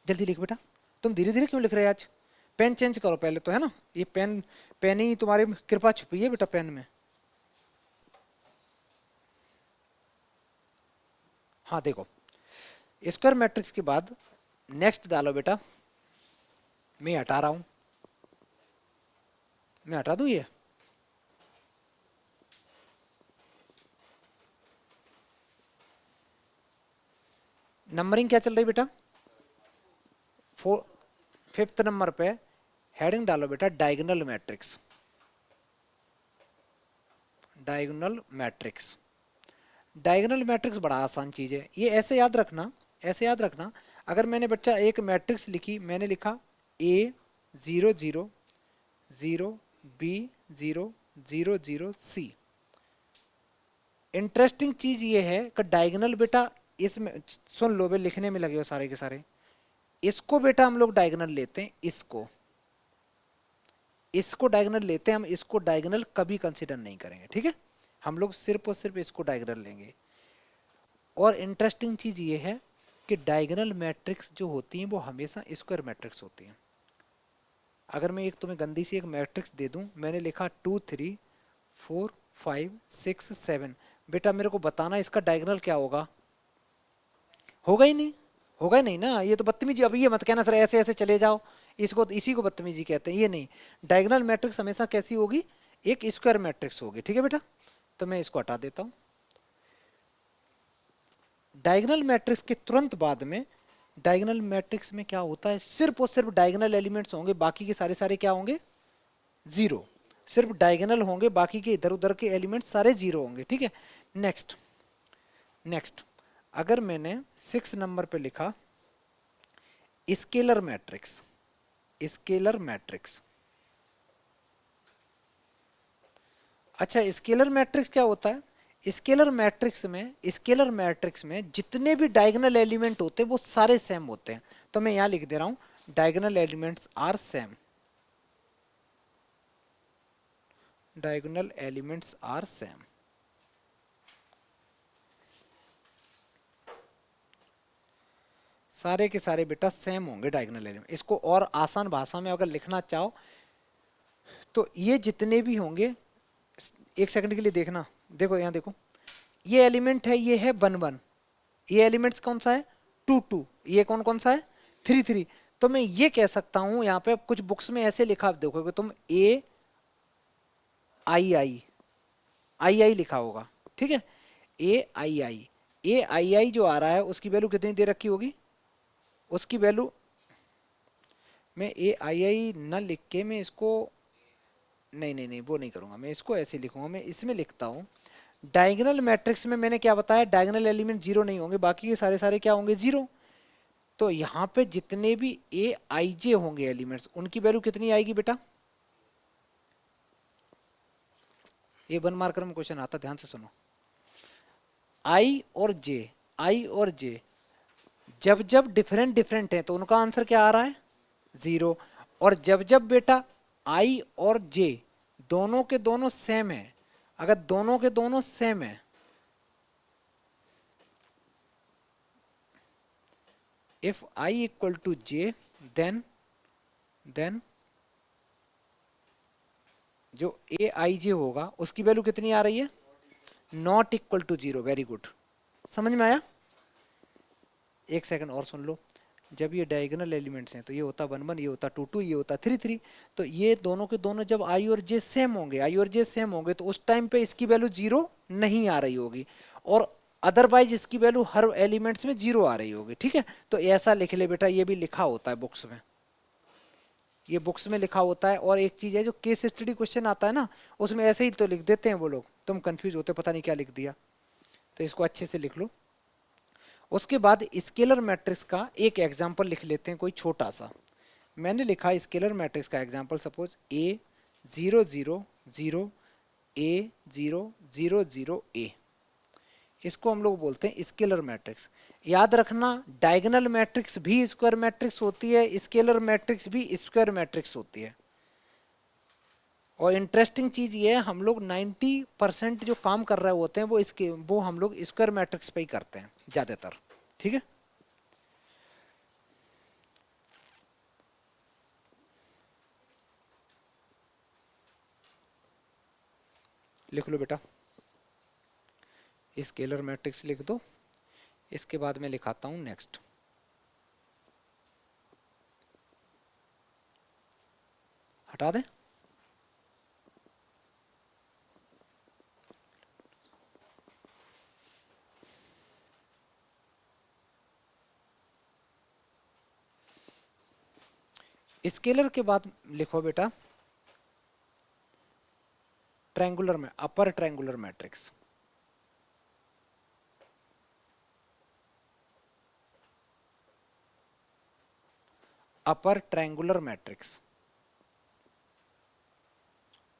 जल्दी लिख बेटा। तुम धीरे धीरे क्यों लिख रहे हैं आज, पेन चेंज करो पहले तो, है ना, ये पेन, पेन ही तुम्हारी कृपा छुपी है बेटा पेन में। हाँ देखो, स्क्वायर मैट्रिक्स के बाद नेक्स्ट डालो बेटा, मैं हटा रहा हूं, मैं हटा दूं ये, नंबरिंग क्या चल रही बेटा, 5th नंबर पे हेडिंग डालो बेटा diagonal matrix. Diagonal matrix, diagonal matrix बड़ा आसान चीज है, ये ऐसे याद रखना, ऐसे याद रखना। अगर मैंने बच्चा एक मैट्रिक्स लिखी, मैंने लिखा A 0 0 0 B 0 0 0 C। इंटरेस्टिंग चीज ये है कि डायगोनल बेटा, इसमें सुन लो बे, लिखने में लगे हो सारे के सारे, इसको बेटा हम लोग डायगोनल लेते हैं, इसको डायगोनल लेते हैं हम, इसको डायगोनल कभी कंसीडर नहीं करेंगे। ठीक है। हम लोग सिर्फ और सिर्फ इसको डायगोनल लेंगे। और इंटरेस्टिंग चीज ये है कि डायगोनल मैट्रिक्स जो होती हैं वो हमेशा स्क्वायर मैट्रिक्स होती हैं। अगर मैं एक तुम्हें गंदी सी एक मैट्रिक्स दे दूं, मैंने लिखा 2 3 4 5 6 7, बेटा मेरे को बताना इसका डायगोनल क्या होगा, होगा ही नहीं, होगा ही नहीं ना, ये तो बदतमीजी। अब ये मत कहना सर ऐसे ऐसे चले जाओ, इसको इसी को बदतमीजी कहते हैं, ये नहीं। डायगोनल मैट्रिक्स हमेशा कैसी होगी, एक स्क्वायर मैट्रिक्स होगी, ठीक है बेटा। तो मैं इसको हटा देता हूं। डायगोनल मैट्रिक्स के तुरंत बाद में, डायगोनल मैट्रिक्स में क्या होता है, सिर्फ और सिर्फ डायगोनल एलिमेंट्स होंगे, बाकी के सारे सारे क्या होंगे, जीरो। सिर्फ डायगोनल होंगे, बाकी के इधर उधर के एलिमेंट्स सारे जीरो होंगे, ठीक है। नेक्स्ट नेक्स्ट, अगर मैंने 6 नंबर पे लिखा स्केलर मैट्रिक्स, स्केलर मैट्रिक्स। अच्छा, स्केलर मैट्रिक्स क्या होता है, स्केलर मैट्रिक्स में जितने भी डायगोनल एलिमेंट होते हैं वो सारे सेम होते हैं। तो मैं यहां लिख दे रहा हूं diagonal elements are same, diagonal elements are same. सारे के सारे बेटा सेम होंगे डायगोनल एलिमेंट। इसको और आसान भाषा में अगर लिखना चाहो तो ये जितने भी होंगे, एक सेकंड के लिए देखना, देखो यहां देखो, ये एलिमेंट है, ये है 1 1, ये एलिमेंट्स कौन सा है 2 2, ये कौन कौन सा है 3 3। तो मैं ये कह सकता हूं, यहाँ पे कुछ बुक्स में ऐसे लिखा, आप देखोगे तुम ए आई आई आई आई लिखा होगा, ठीक है। ए आई आई जो आ रहा है उसकी वैल्यू कितनी दे रखी होगी, उसकी वैल्यू, मैं ए आई आई न लिख के मैं इसको, नहीं नहीं नहीं वो नहीं करूंगा, मैं इसको ऐसे लिखूंगा, मैं इसमें लिखता हूं डायगोनल मैट्रिक्स में मैंने क्या बताया, डायगोनल एलिमेंट जीरो नहीं होंगे, बाकी के सारे सारे क्या होंगे, जीरो। तो यहाँ पे जितने भी ए आई जे होंगे एलिमेंट्स, उनकी वैल्यू कितनी आएगी बेटा, ये 1 मार्कर में क्वेश्चन आता, ध्यान से सुनो। आई और जे जब जब डिफरेंट डिफरेंट है तो उनका आंसर क्या आ रहा है, जीरो। और जब जब बेटा आई और जे दोनों के दोनों सेम है, अगर दोनों के दोनों सेम है, if i equal to j, then जो ए आई जे होगा उसकी वैल्यू कितनी आ रही है, not equal to zero. Very good, समझ में आया। एक सेकंड और सुन लो, जब ये डायगोनल एलिमेंट्स हैं तो ये होता 1 1, ये होता 2 2, ये होता 3 3। तो ये दोनों के दोनों जब आई और जे सेम होंगे, तो उस टाइम पे इसकी वैल्यू जीरो नहीं आ रही होगी, और अदरवाइज इसकी वैल्यू हर एलिमेंट्स में जीरो आ रही होगी, ठीक है। तो ऐसा लिख ले बेटा, ये भी लिखा होता है बुक्स में, ये बुक्स में लिखा होता है। और एक चीज है, जो केस स्टडी क्वेश्चन आता है ना, उसमें ऐसे ही तो लिख देते हैं वो लोग, तुम कंफ्यूज होते पता नहीं क्या लिख दिया, तो इसको अच्छे से लिख लो। उसके बाद स्केलर मैट्रिक्स का एक एग्जांपल लिख लेते हैं, कोई छोटा सा। मैंने लिखा स्केलर मैट्रिक्स का एग्जांपल, सपोज ए 0 0 0 ए 0 0 0 ए, इसको हम लोग बोलते हैं स्केलर मैट्रिक्स। याद रखना, डायगोनल मैट्रिक्स भी स्क्वायर मैट्रिक्स होती है, स्केलर मैट्रिक्स भी स्क्वायर मैट्रिक्स होती है। और इंटरेस्टिंग चीज ये है, हम लोग 90% जो काम कर रहे होते हैं वो हम लोग स्क्वायर मैट्रिक्स पे ही करते हैं ज्यादातर, ठीक है। लिख लो बेटा, स्केलर मैट्रिक्स लिख दो। इसके बाद मैं लिखाता हूं नेक्स्ट, हटा दें। स्केलर के बाद लिखो बेटा ट्रायंगुलर में upper triangular matrix. Upper triangular matrix,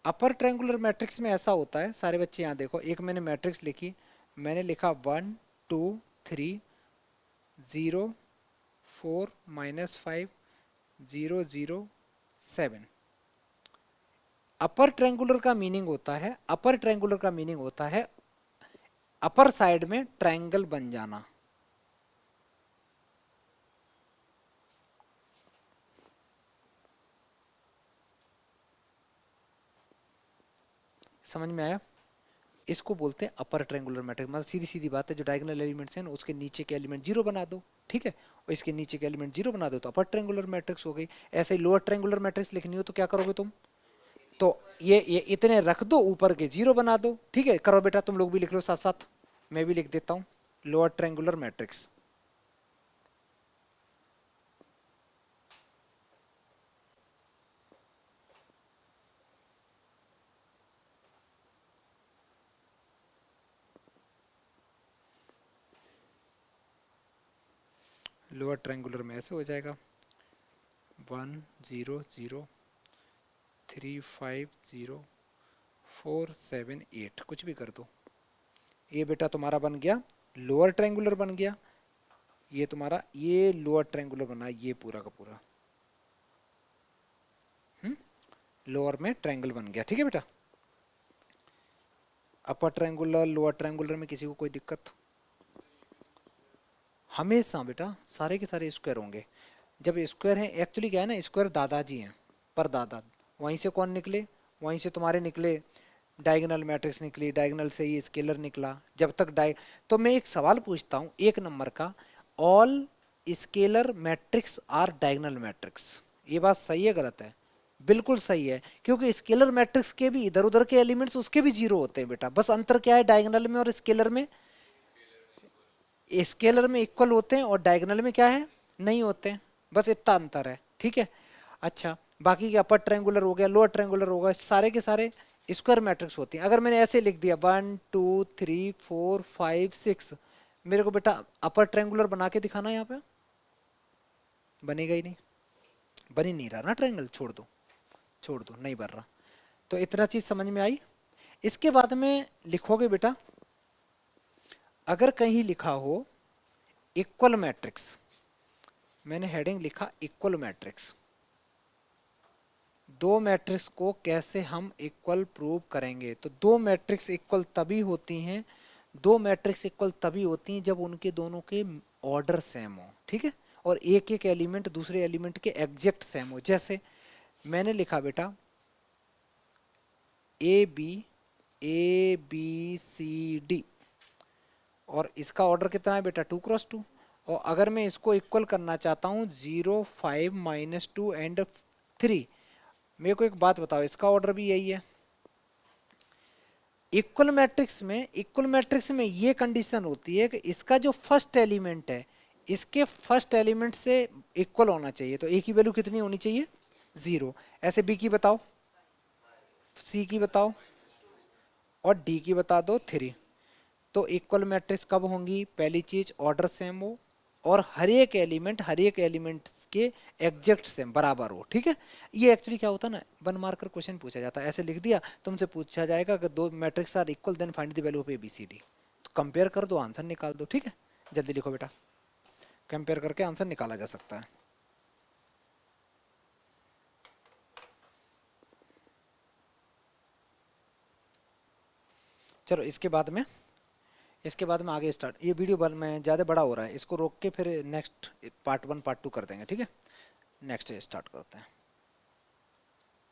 upper triangular matrix में ऐसा होता है, सारे बच्चे यहां देखो, एक मैंने मैट्रिक्स लिखी, मैंने लिखा 1 2 3 0 4 -5 0 0 7। अपर ट्रायंगुलर का मीनिंग होता है, अपर ट्रायंगुलर का मीनिंग होता है अपर साइड में ट्रायंगल बन जाना। समझ में आया, इसको बोलते हैं अपर ट्रायंगुलर मैट्रिक्स। मतलब सीधी सीधी बात है, जो डायगोनल एलिमेंट्स हैं ना उसके नीचे के एलिमेंट जीरो बना दो, ठीक है, और इसके नीचे के एलिमेंट 0 बना दो तो अपर ट्रायंगुलर मैट्रिक्स हो गई। ऐसे ही लोअर ट्रायंगुलर मैट्रिक्स लिखनी हो तो क्या करोगे तुम, तो ये इतने रख दो, ऊपर के 0 बना दो। ठीक है, करो बेटा, तुम लोग भी लिख लो साथ साथ, मैं भी लिख देता हूँ lower triangular matrix. Lower triangular में ऐसे हो जाएगा 1 0 0 3 5 0 4 7 8, कुछ भी कर दो। ये बेटा तुम्हारा बन गया लोअर ट्रायंगुलर बन गया, ये तुम्हारा ये लोअर ट्रायंगुलर बना, ये पूरा का पूरा लोअर में ट्रायंगल बन गया। ठीक है बेटा, अपर ट्रायंगुलर लोअर ट्रायंगुलर में किसी को कोई दिक्कत? हमेशा बेटा सारे के सारे स्क्वायर होंगे। जब स्क्वायर है, एक्चुअली क्या है ना, स्क्वायर दादाजी हैं, पर दादा वहीं से कौन निकले, वहीं से तुम्हारे निकले डायगोनल मैट्रिक्स निकली, डायगोनल से ही स्केलर निकला। जब तक तो मैं एक सवाल पूछता हूँ 1 नंबर का, all scalar matrix are diagonal matrix, ये बात सही है गलत है? बिल्कुल सही है, क्योंकि स्केलर मैट्रिक्स के भी इधर उधर के एलिमेंट्स उसके भी 0 होते हैं बेटा। बस अंतर क्या है डायगोनल में और स्केलर में? स्केलर में इक्वल होते हैं और डायगोनल में क्या है, नहीं होते हैं, बस इतना अंतर है। ठीक है, अच्छा बाकी के अपर ट्रायंगुलर हो गया, लोअर ट्रायंगुलर होगा, सारे के सारे स्क्वायर मैट्रिक्स होती हैं। अगर मैंने ऐसे लिख दिया 1 2 3 4 5 6, मेरे को बेटा अपर ट्रायंगुलर बना के दिखाना यहाँ पे, बनेगा ही नहीं, बन ही नहीं रहा ना ट्रायंगल, छोड़ दो छोड़ दो, नहीं बन रहा। तो इतना चीज समझ में आई। इसके बाद में लिखोगे बेटा, अगर कहीं लिखा हो इक्वल मैट्रिक्स, मैंने हेडिंग लिखा इक्वल मैट्रिक्स, दो मैट्रिक्स को कैसे हम इक्वल प्रूव करेंगे? तो दो मैट्रिक्स इक्वल तभी होती हैं, दो मैट्रिक्स इक्वल तभी होती हैं जब उनके दोनों के ऑर्डर सेम हो। ठीक है, और एक एक एलिमेंट दूसरे एलिमेंट के एग्जैक्ट सेम हो। जैसे मैंने लिखा बेटा ए बी और इसका ऑर्डर कितना है बेटा 2 क्रॉस 2, और अगर मैं इसको इक्वल करना चाहता हूँ 0 5 -2 एंड 3, मेरे को एक बात बताओ, इसका ऑर्डर भी यही है? इक्वल मैट्रिक्स में ये कंडीशन होती है कि इसका जो फर्स्ट एलिमेंट है इसके फर्स्ट एलिमेंट से इक्वल होना चाहिए। तो ए की वैल्यू कितनी होनी चाहिए? 0। ऐसे बी की बताओ, सी की बताओ, और डी की बता दो 3। तो इक्वल मैट्रिक्स कब होंगी? पहली चीज ऑर्डर सेम हो और हर एक एलिमेंट के एग्जैक्ट सेम बराबर हो। ठीक है, ये एक्चुअली क्या होता है ना, 1 मार्कर क्वेश्चन पूछा जाता है, ऐसे लिख दिया, तुमसे पूछा जाएगा कि दो matrix are equal then find the value of ABCD, तो कंपेयर कर दो, आंसर निकाल दो। ठीक है, जल्दी लिखो बेटा, कंपेयर करके आंसर निकाला जा सकता है। चलो इसके बाद में आगे स्टार्ट, ये वीडियो में ज़्यादा बड़ा हो रहा है, इसको रोक के फिर नेक्स्ट पार्ट 1 पार्ट 2 कर देंगे। ठीक है, नेक्स्ट स्टार्ट करते हैं।